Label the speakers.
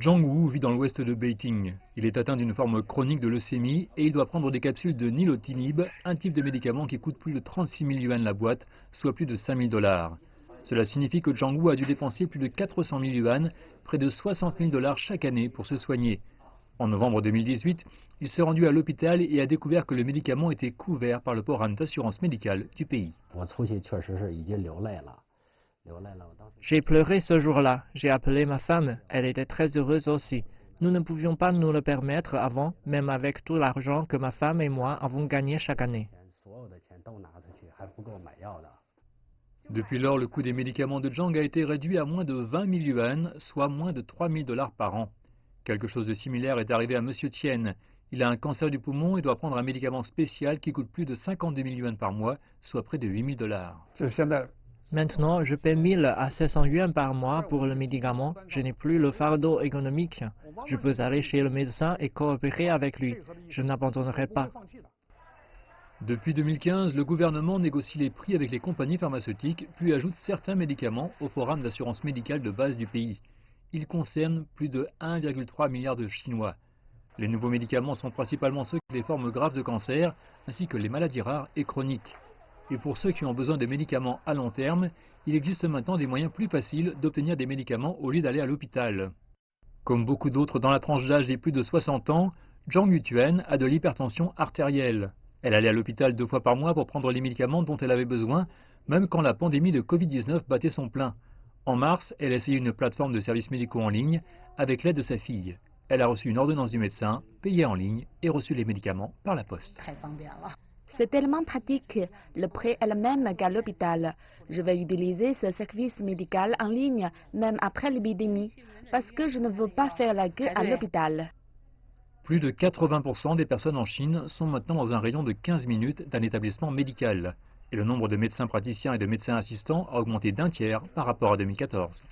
Speaker 1: Zhang Wu vit dans l'ouest de Beijing. Il est atteint d'une forme chronique de leucémie et il doit prendre des capsules de nilotinib, un type de médicament qui coûte plus de 36 000 yuan la boîte, soit plus de 5 000 $. Cela signifie que Zhang Wu a dû dépenser plus de 400 000 yuan, près de 60 000 $ chaque année pour se soigner. En novembre 2018, il s'est rendu à l'hôpital et a découvert que le médicament était couvert par le programme d'assurance médicale du pays.
Speaker 2: J'ai pleuré ce jour-là. J'ai appelé ma femme. Elle était très heureuse aussi. Nous ne pouvions pas nous le permettre avant, même avec tout l'argent que ma femme et moi avons gagné chaque année.
Speaker 1: Depuis lors, le coût des médicaments de Zhang a été réduit à moins de 20 000 yuan, soit moins de 3 000 $ par an. Quelque chose de similaire est arrivé à M. Tien. Il a un cancer du poumon et doit prendre un médicament spécial qui coûte plus de 52 000 yuan par mois, soit près de 8 000 $.
Speaker 2: Maintenant, je paie 1000 à 700 yuan par mois pour le médicament. Je n'ai plus le fardeau économique. Je peux aller chez le médecin et coopérer avec lui. Je n'abandonnerai pas.
Speaker 1: Depuis 2015, le gouvernement négocie les prix avec les compagnies pharmaceutiques, puis ajoute certains médicaments au programme d'assurance médicale de base du pays. Ils concernent plus de 1,3 milliard de Chinois. Les nouveaux médicaments sont principalement ceux des formes graves de cancer, ainsi que les maladies rares et chroniques. Et pour ceux qui ont besoin de médicaments à long terme, il existe maintenant des moyens plus faciles d'obtenir des médicaments au lieu d'aller à l'hôpital. Comme beaucoup d'autres dans la tranche d'âge des plus de 60 ans, Zhang Yutuen a de l'hypertension artérielle. Elle allait à l'hôpital 2 fois par mois pour prendre les médicaments dont elle avait besoin, même quand la pandémie de Covid-19 battait son plein. En mars, elle a essayé une plateforme de services médicaux en ligne avec l'aide de sa fille. Elle a reçu une ordonnance du médecin, payé en ligne et reçu les médicaments par la poste.
Speaker 3: C'est tellement pratique, le prix est le même qu'à l'hôpital. Je vais utiliser ce service médical en ligne, même après l'épidémie, parce que je ne veux pas faire la queue à l'hôpital.
Speaker 1: Plus de 80% des personnes en Chine sont maintenant dans un rayon de 15 minutes d'un établissement médical. Et le nombre de médecins praticiens et de médecins assistants a augmenté d'1 tiers par rapport à 2014.